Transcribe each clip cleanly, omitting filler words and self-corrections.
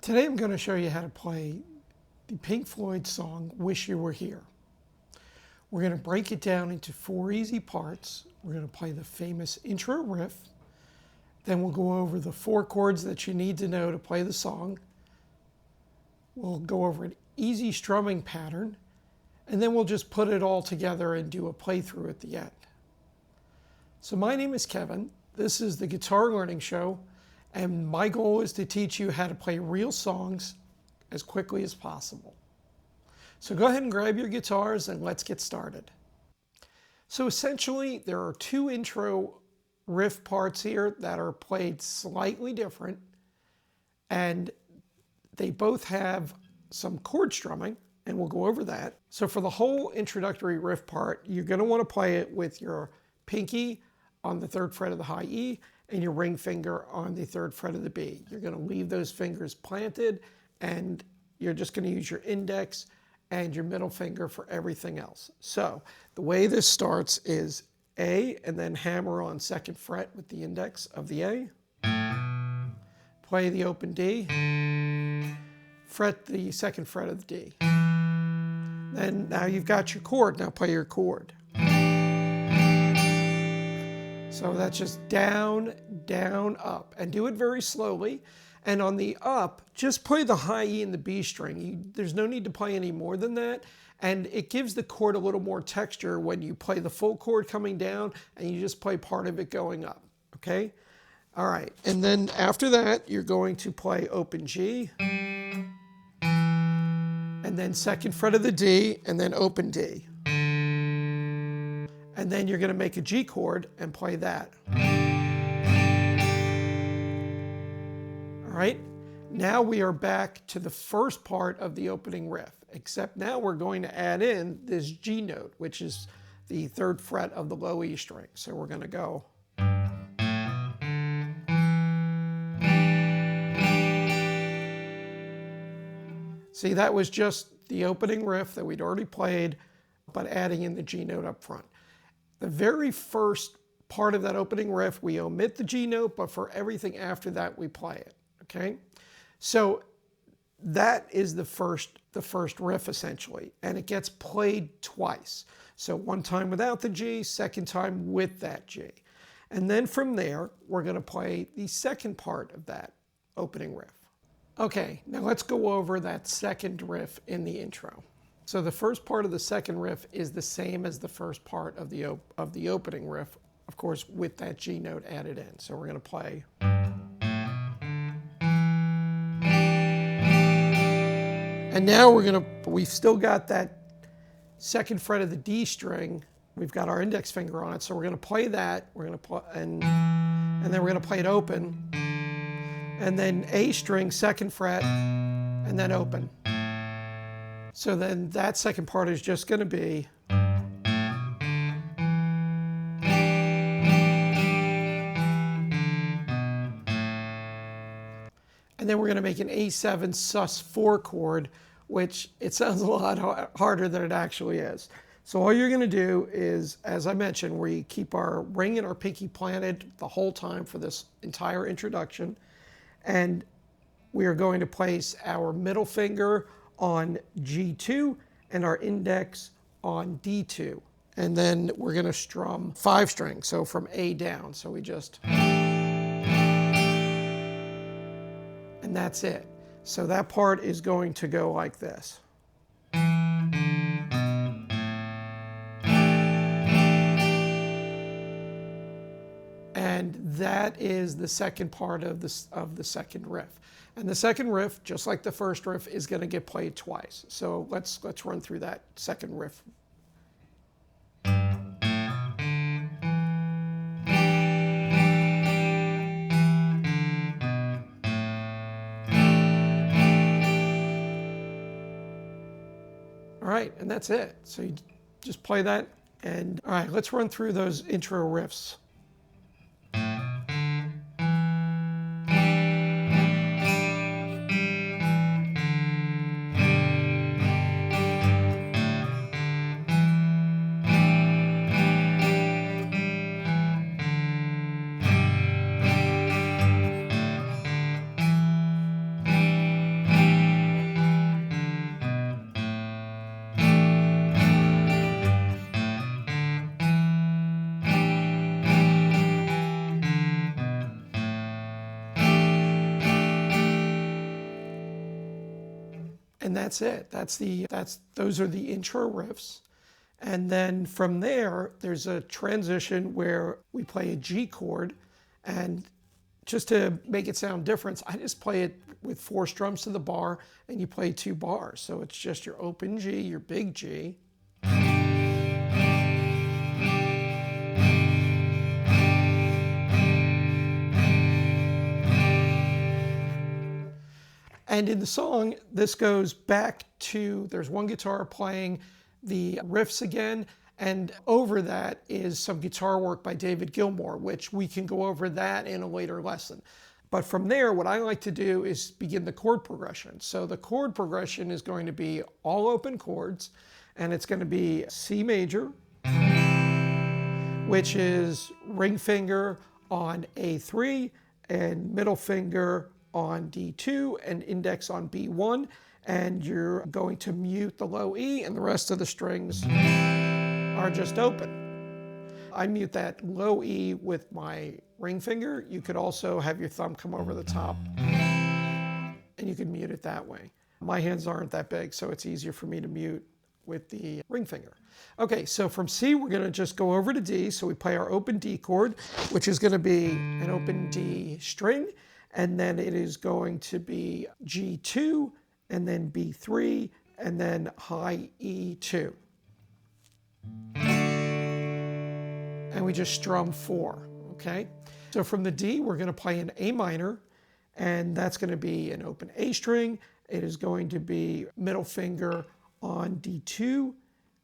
Today I'm going to show you how to play the Pink Floyd song, Wish You Were Here. We're going to break it down into 4 easy parts. We're going to play the famous intro riff. Then we'll go over the 4 chords that you need to know to play the song. We'll go over an easy strumming pattern. And then we'll just put it all together and do a playthrough at the end. So my name is Kevin. This is the Guitar Learning Show. And my goal is to teach you how to play real songs as quickly as possible. So go ahead and grab your guitars and let's get started. So essentially, there are 2 intro riff parts here that are played slightly different. And they both have some chord strumming, and we'll go over that. So for the whole introductory riff part, you're going to want to play it with your pinky on the 3rd fret of the high E and your ring finger on the 3rd fret of the B. You're going to leave those fingers planted, and you're just going to use your index and your middle finger for everything else. So the way this starts is A, and then hammer on 2nd fret with the index of the A. Play the open D. Fret the 2nd fret of the D. Then now you've got your chord. Now play your chord. So that's just down, down, up. And do it very slowly. And on the up, just play the high E and the B string. There's no need to play any more than that. And it gives the chord a little more texture when you play the full chord coming down and you just play part of it going up. Okay? All right. And then after that, you're going to play open G. And then 2nd fret of the D, and then open D. And then you're going to make a G chord and play that. All right, now we are back to the first part of the opening riff, except now we're going to add in this G note, which is the 3rd fret of the low E string. So we're going to go. See, that was just the opening riff that we'd already played, but adding in the G note up front. The very first part of that opening riff, we omit the G note, but for everything after that, we play it, okay? So that is the first riff, essentially, and it gets played twice. So one time without the G, second time with that G. And then from there, we're going to play the second part of that opening riff. Okay, now let's go over that second riff in the intro. So the first part of the second riff is the same as the first part of the opening riff, of course, with that G note added in. So we're going to play. And now we've still got that 2nd fret of the D string. We've got our index finger on it, so we're going to play that. We're going to play, and then we're going to play it open. And then A string, 2nd fret, and then open. So then that second part is just going to be. And then we're going to make an A7 sus4 chord, which it sounds a lot harder than it actually is. So all you're going to do is, as I mentioned, we keep our ring and our pinky planted the whole time for this entire introduction. And we are going to place our middle finger on G2 and our index on D2. And then we're going to strum 5 strings, so from A down. So we just. And that's it. So that part is going to go like this. And that is the second part of the second riff. And the second riff, just like the first riff, is going to get played twice. So let's run through that second riff. All right, and that's it. So you just play that. And all right, let's run through those intro riffs. And that's it. Those are the intro riffs. And then from there, there's a transition where we play a G chord. And just to make it sound different, I just play it with 4 strums to the bar, and you play 2 bars. So it's just your open G, your big G. And in the song, this goes back to, there's one guitar playing the riffs again, and over that is some guitar work by David Gilmour, which we can go over that in a later lesson. But from there, what I like to do is begin the chord progression. So the chord progression is going to be all open chords, and it's going to be C major, which is ring finger on A3 and middle finger on D2 and index on B1, and you're going to mute the low E, and the rest of the strings are just open. I mute that low E with my ring finger. You could also have your thumb come over the top, and you can mute it that way. My hands aren't that big, so it's easier for me to mute with the ring finger. Okay, so from C, we're going to just go over to D. So we play our open D chord, which is going to be an open D string, and then it is going to be G2, and then B3, and then high E2. And we just strum 4, okay? So from the D, we're going to play an A minor, and that's going to be an open A string. It is going to be middle finger on D2,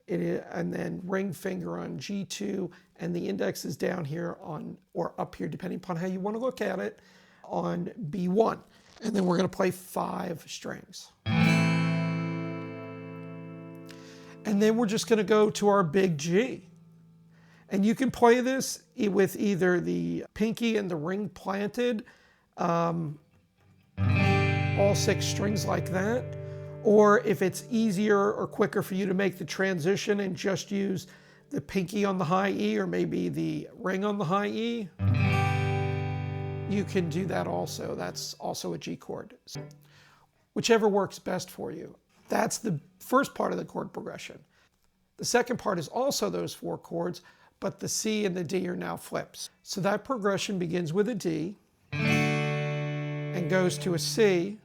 and then ring finger on G2, and the index is down here on, or up here, depending upon how you want to look at it, on B1. And then we're going to play 5 strings. And then we're just going to go to our big G. And you can play this with either the pinky and the ring planted, all 6 strings like that, or if it's easier or quicker for you to make the transition and just use the pinky on the high E or maybe the ring on the high E, you can do that also. That's also a G chord. So whichever works best for you. That's the first part of the chord progression. The second part is also those 4 chords, but the C and the D are now flips. So that progression begins with a D and goes to a C,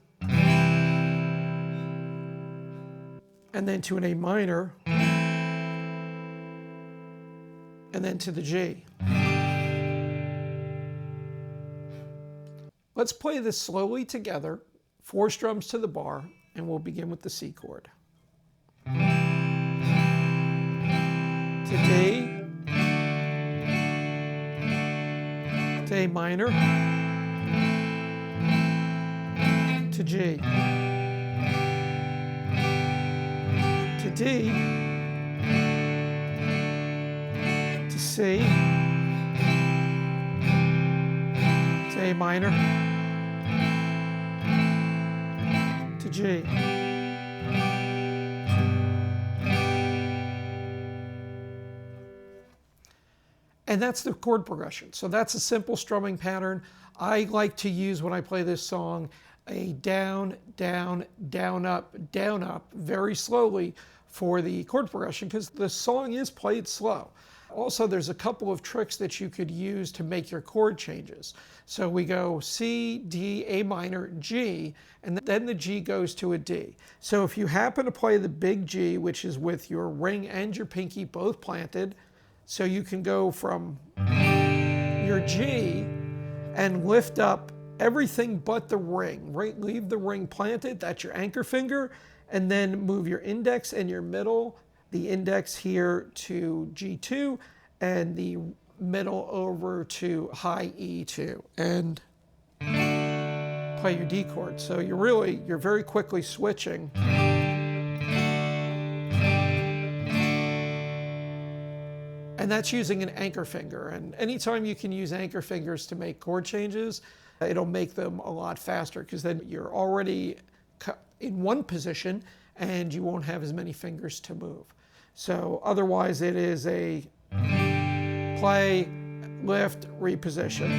and then to an A minor, and then to the G. Let's play this slowly together, 4 strums to the bar, and we'll begin with the C chord. To D, to A minor, to G, to D, to C, to A minor, to G. And that's the chord progression. So that's a simple strumming pattern. I like to use, when I play this song, a down, down, down, up, very slowly for the chord progression, because the song is played slow. Also, there's a couple of tricks that you could use to make your chord changes. So we go C, D, A minor, G, and then the G goes to a D. So if you happen to play the big G, which is with your ring and your pinky both planted, so you can go from your G and lift up everything but the ring, right? Leave the ring planted, that's your anchor finger, and then move your index and your middle, the index here to G2, and the middle over to high E2, and play your D chord. So you're very quickly switching. And that's using an anchor finger. And anytime you can use anchor fingers to make chord changes, it'll make them a lot faster, because then you're already in one position and you won't have as many fingers to move. So otherwise it is a play, lift, reposition.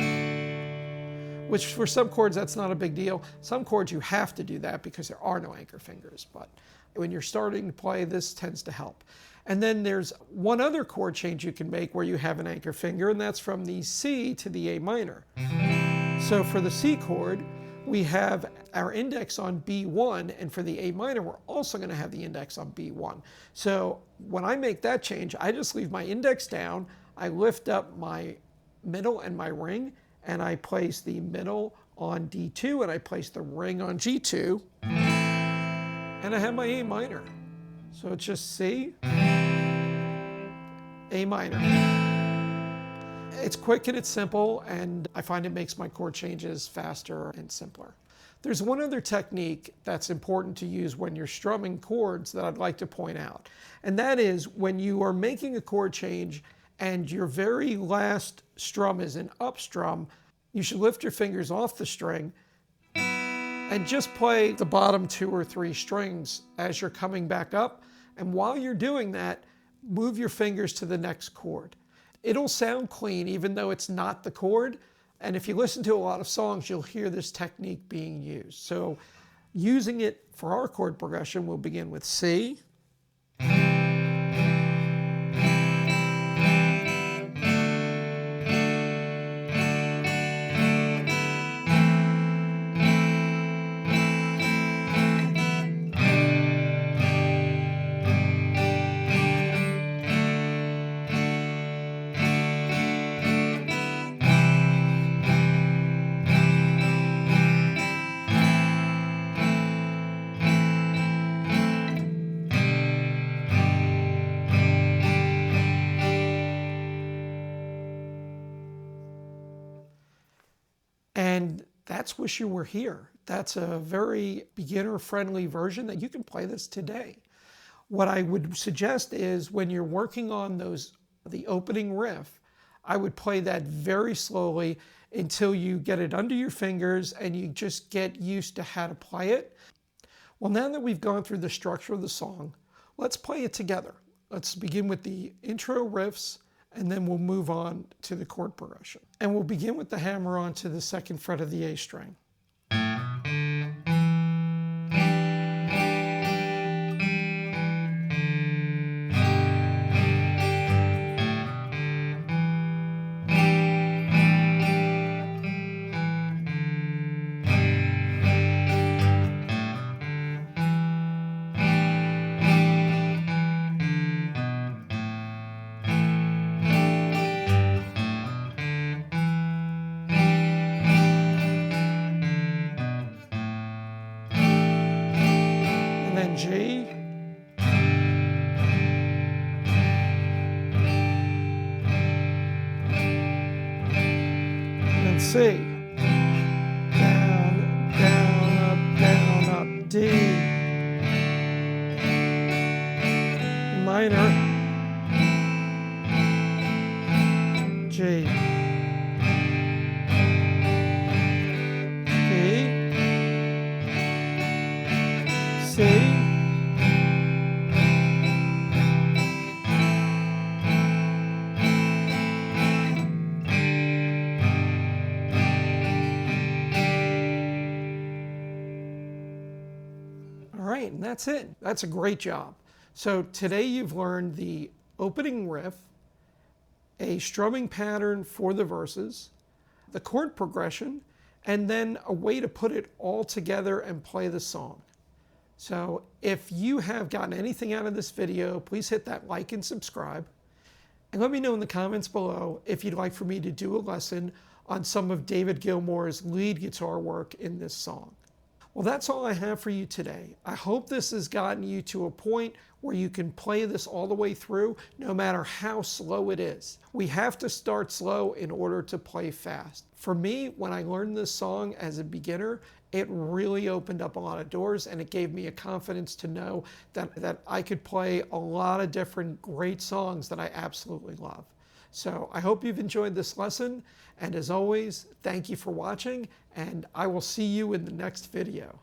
which for some chords that's not a big deal. Some chords you have to do that because there are no anchor fingers, but when you're starting to play, this tends to help. And then there's one other chord change you can make where you have an anchor finger, and that's from the C to the A minor. So for the C chord, we have our index on B1, and for the A minor, we're also going to have the index on B1. So when I make that change, I just leave my index down, I lift up my middle and my ring, and I place the middle on D2, and I place the ring on G2, and I have my A minor. So it's just C, A minor. It's quick and it's simple, and I find it makes my chord changes faster and simpler. There's one other technique that's important to use when you're strumming chords that I'd like to point out, and that is when you are making a chord change and your very last strum is an up strum, you should lift your fingers off the string and just play the bottom 2 or 3 strings as you're coming back up. And while you're doing that, move your fingers to the next chord. It'll sound clean even though it's not the chord. And if you listen to a lot of songs, you'll hear this technique being used. So using it for our chord progression, we'll begin with C. And that's Wish You Were Here. That's a very beginner-friendly version that you can play this today. What I would suggest is when you're working on the opening riff, I would play that very slowly until you get it under your fingers and you just get used to how to play it. Well, now that we've gone through the structure of the song, let's play it together. Let's begin with the intro riffs, and then we'll move on to the chord progression. And we'll begin with the hammer on to the 2nd fret of the A string. And then G, and then C, down, down, up, D, minor, G, B, C, all right, and that's it. That's a great job. So today you've learned the opening riff, a strumming pattern for the verses, the chord progression, and then a way to put it all together and play the song. So if you have gotten anything out of this video, please hit that like and subscribe. And let me know in the comments below if you'd like for me to do a lesson on some of David Gilmour's lead guitar work in this song. Well, that's all I have for you today. I hope this has gotten you to a point where you can play this all the way through, no matter how slow it is. We have to start slow in order to play fast. For me, when I learned this song as a beginner, it really opened up a lot of doors, and it gave me a confidence to know that I could play a lot of different great songs that I absolutely love. So I hope you've enjoyed this lesson, and as always, thank you for watching, and I will see you in the next video.